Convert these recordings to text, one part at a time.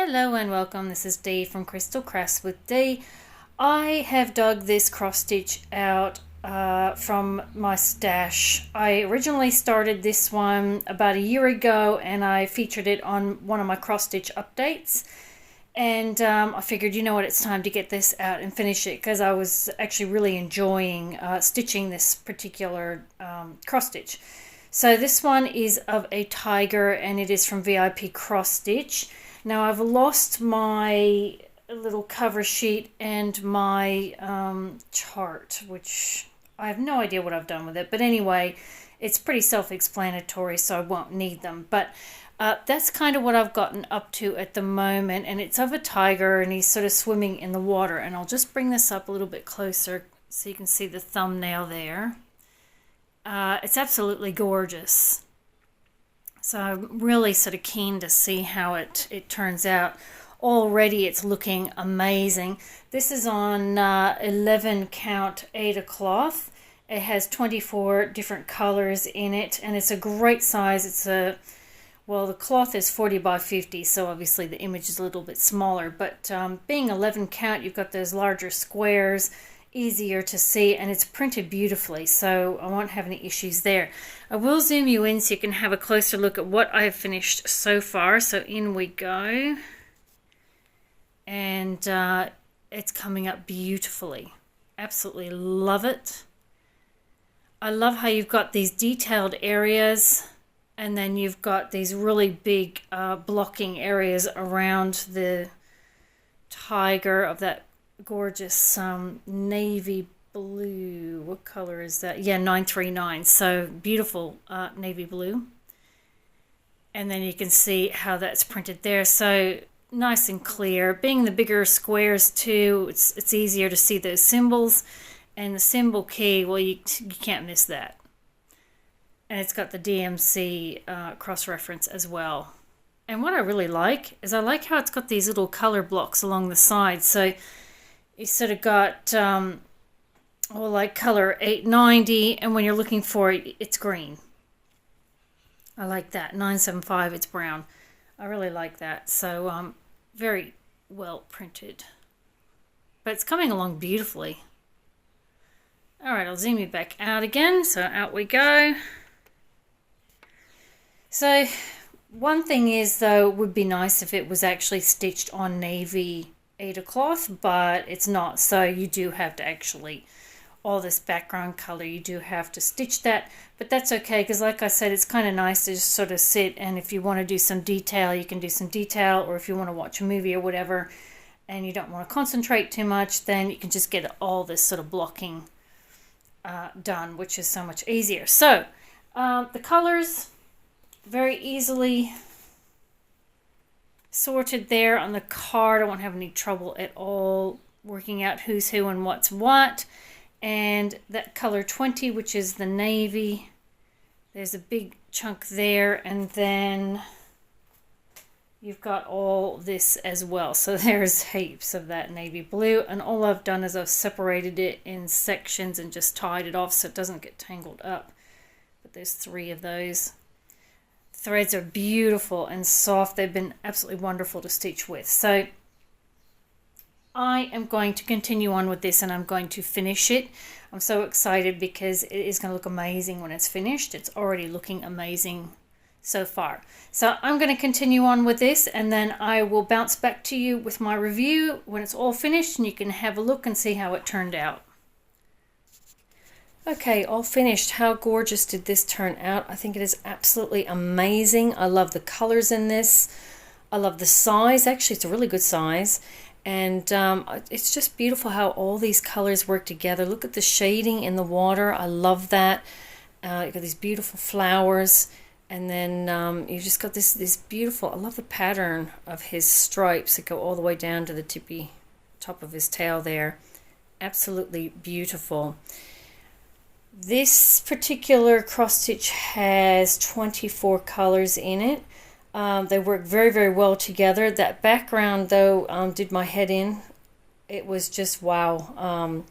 Hello and welcome, this is Dee from crystalcraftswithdee. I have dug this cross stitch out from my stash. I originally started this one about a year ago and I featured it on one of my cross stitch updates. And I figured, you know what, it's time to get this out and finish it because I was actually really enjoying stitching this particular cross stitch. So this one is of a tiger and it is from VIP Cross Stitch. Now I've lost my little cover sheet and my chart, which I have no idea what I've done with it. But anyway, it's pretty self-explanatory, so I won't need them. But that's kind of what I've gotten up to at the moment. And it's of a tiger and he's sort of swimming in the water. And I'll just bring this up a little bit closer so you can see the thumbnail there. It's absolutely gorgeous. So I'm really sort of keen to see how it turns out. Already it's looking amazing. This is on 11 count Aida cloth. It has 24 different colors in it and it's a great size. Well, the cloth is 40 by 50, so obviously the image is a little bit smaller, but being 11 count, you've got those larger squares, easier to see, and it's printed beautifully, so I won't have any issues there. I will zoom you in so you can have a closer look at what I have finished so far. So in we go, and it's coming up beautifully. Absolutely love it. I love how you've got these detailed areas and then you've got these really big blocking areas around the tiger of that gorgeous navy blue. What color is that? Yeah, 939. So beautiful navy blue. And then you can see how that's printed there. So nice and clear. Being the bigger squares too, it's easier to see those symbols. And the symbol key, well, you can't miss that. And it's got the DMC cross-reference as well. And what I really like is I like how it's got these little color blocks along the sides. So you sort of got, like color 890, and when you're looking for it, it's green. I like that. 975, it's brown. I really like that. So very well printed. But it's coming along beautifully. All right, I'll zoom you back out again. So out we go. So one thing is, though, it would be nice if it was actually stitched on navy Aida cloth, but it's not. So you do have to actually, all this background color, you do have to stitch that. But that's okay, because like I said, it's kind of nice to just sort of sit, and if you want to do some detail, you can do some detail, or if you want to watch a movie or whatever, and you don't want to concentrate too much, then you can just get all this sort of blocking done, which is so much easier. So the colors, very easily sorted there on the card. I won't have any trouble at all working out who's who and what's what. And that color 20, which is the navy, there's a big chunk there, and then you've got all this as well. So there's heaps of that navy blue, and all I've done is I've separated it in sections and just tied it off so it doesn't get tangled up. But there's 3 of those. Threads are beautiful and soft. They've been absolutely wonderful to stitch with. So I am going to continue on with this and I'm going to finish it. I'm so excited because it is going to look amazing when it's finished. It's already looking amazing so far. So I'm going to continue on with this and then I will bounce back to you with my review when it's all finished and you can have a look and see how it turned out. Okay, all finished. How gorgeous did this turn out? I think it is absolutely amazing. I love the colors in this. I love the size. Actually, it's a really good size. And it's just beautiful how all these colors work together. Look at the shading in the water. I love that. You've got these beautiful flowers. And then you've just got this beautiful, I love the pattern of his stripes that go all the way down to the tippy top of his tail there. Absolutely beautiful. This particular cross stitch has 24 colors in it. They work very, very well together. That background, though, did my head in. It was just wow.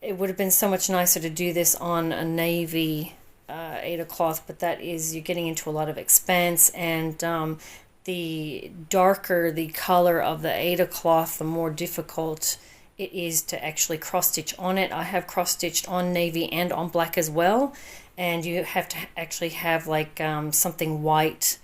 It would have been so much nicer to do this on a navy Aida cloth, but that is, you're getting into a lot of expanse, and the darker the color of the Aida cloth, the more difficult it is to actually cross stitch on it. I have cross stitched on navy and on black as well, and you have to actually have like something white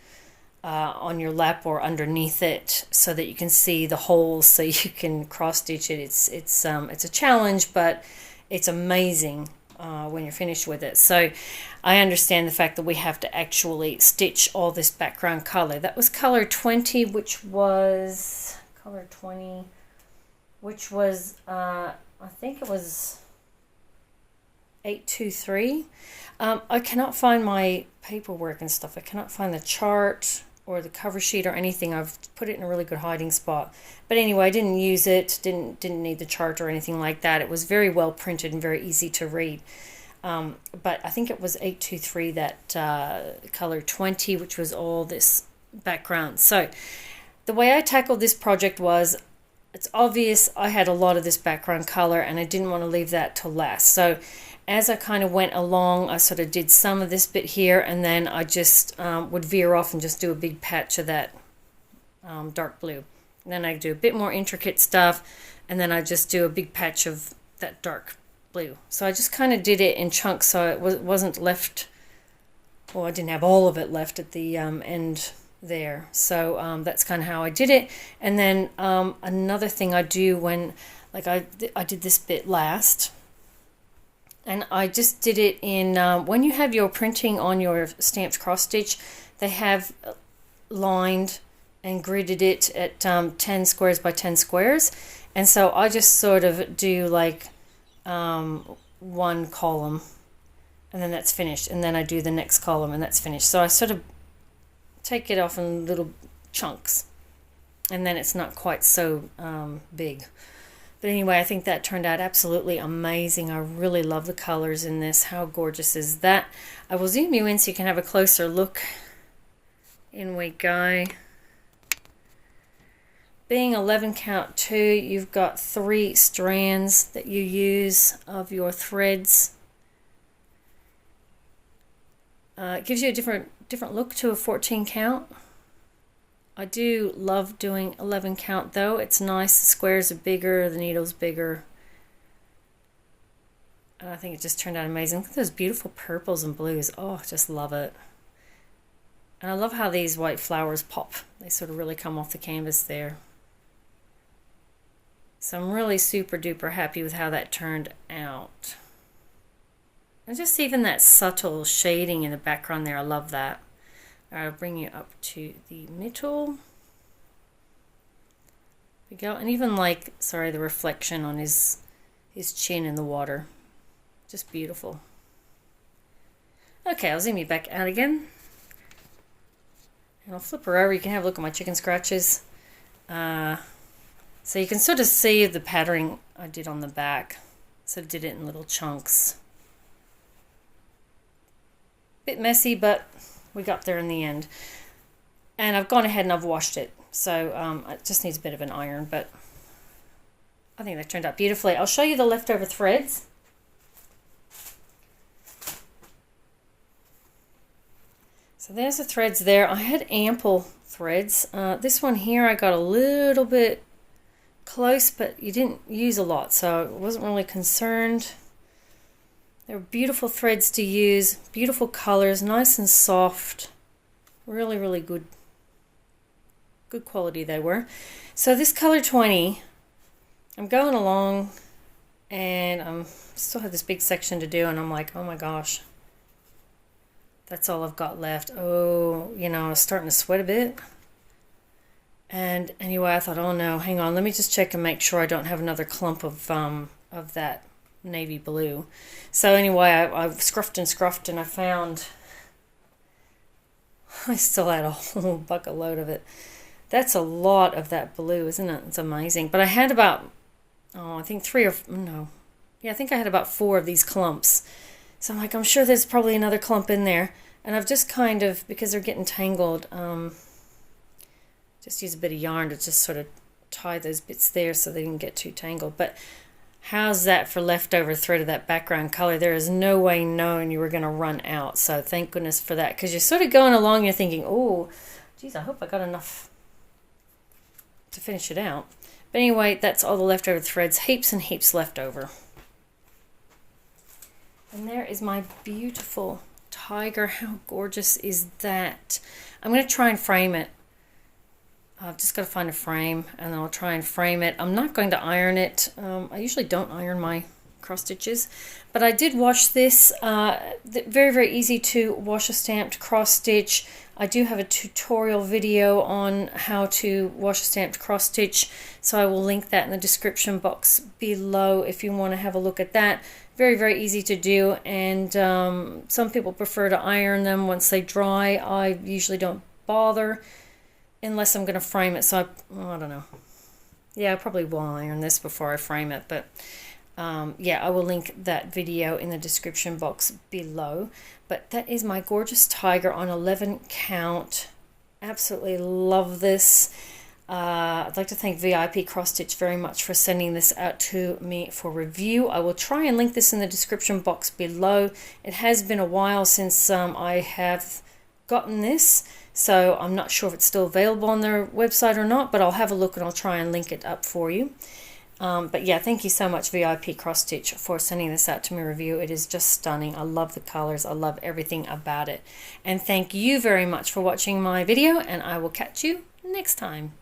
on your lap or underneath it so that you can see the holes so you can cross stitch it. It's a challenge, but it's amazing when you're finished with it. So I understand the fact that we have to actually stitch all this background color. That was color 20, which was color 20, which was I think it was 823. I cannot find my paperwork and stuff. I cannot find the chart or the cover sheet or anything. I've put it in a really good hiding spot. But anyway, I didn't use it, didn't need the chart or anything like that. It was very well printed and very easy to read. But I think it was 823 that color 20, which was all this background. So the way I tackled this project was, it's obvious I had a lot of this background color and I didn't want to leave that to last. So as I kind of went along, I sort of did some of this bit here, and then I just would veer off and just do a big patch of that dark blue. And then I do a bit more intricate stuff, and then I just do a big patch of that dark blue. So I just kind of did it in chunks so it wasn't left, well, I didn't have all of it left at the end there. So that's kind of how I did it. And then another thing I do when, like I did this bit last, and I just did it in, when you have your printing on your stamped cross stitch, they have lined and gridded it at 10 squares by 10 squares. And so I just sort of do like one column, and then that's finished. And then I do the next column, and that's finished. So I sort of take it off in little chunks, and then it's not quite so big. But anyway, I think that turned out absolutely amazing. I really love the colors in this. How gorgeous is that? I will zoom you in so you can have a closer look. In we go. Being 11 count 2, you've got 3 strands that you use of your threads. It gives you a different look to a 14 count. I do love doing 11 count though. It's nice. The squares are bigger, the needle's bigger. I think it just turned out amazing. Look at those beautiful purples and blues. Oh, I just love it. And I love how these white flowers pop. They sort of really come off the canvas there. So I'm really super duper happy with how that turned out. And just even that subtle shading in the background there, I love that. I'll bring you up to the middle. We go, and even like, sorry, the reflection on his chin in the water, just beautiful. Okay, I'll zoom you back out again, and I'll flip her over. You can have a look at my chicken scratches. So you can sort of see the patterning I did on the back. So I did it in little chunks. Bit messy, but we got there in the end. And I've gone ahead and I've washed it. So it just needs a bit of an iron, but I think that turned out beautifully. I'll show you the leftover threads. So there's the threads there. I had ample threads. This one here I got a little bit close, but you didn't use a lot, so I wasn't really concerned. They're beautiful threads to use, beautiful colors, nice and soft. Really, really good quality they were. So this color 20, I'm going along and I still have this big section to do, and I'm like, oh my gosh, that's all I've got left. Oh, you know, I was starting to sweat a bit. And anyway, I thought, oh no, hang on, let me just check and make sure I don't have another clump of that navy blue. So anyway, I scruffed and scruffed, and I found I still had a whole bucket load of it. That's a lot of that blue, isn't it? It's amazing. But I had about, I think I think I had about 4 of these clumps. So I'm like, I'm sure there's probably another clump in there. And I've just kind of, because they're getting tangled, just use a bit of yarn to just sort of tie those bits there so they didn't get too tangled. But how's that for leftover thread of that background color? There is no way knowing you were going to run out. So thank goodness for that, because you're sort of going along, you're thinking, oh, Geez, I hope I got enough to finish it out. But anyway, that's all the leftover threads. Heaps and heaps left over. And there is my beautiful tiger. How gorgeous is that? I'm going to try and frame it. I've just got to find a frame, and I'll try and frame it. I'm not going to iron it. I usually don't iron my cross stitches, but I did wash this. Very, very easy to wash a stamped cross stitch. I do have a tutorial video on how to wash a stamped cross stitch, so I will link that in the description box below if you want to have a look at that. Very, very easy to do, and some people prefer to iron them once they dry. I usually don't bother unless I'm going to frame it, so I don't know. Yeah, I probably will iron this before I frame it, but yeah, I will link that video in the description box below. But that is my gorgeous tiger on 11 count. Absolutely love this. I'd like to thank VIP Cross Stitch very much for sending this out to me for review. I will try and link this in the description box below. It has been a while since I have gotten this, so I'm not sure if it's still available on their website or not, but I'll have a look and I'll try and link it up for you. But yeah, thank you so much, VIP Cross Stitch, for sending this out to me review. It is just stunning. I love the colors. I love everything about it. And thank you very much for watching my video, and I will catch you next time.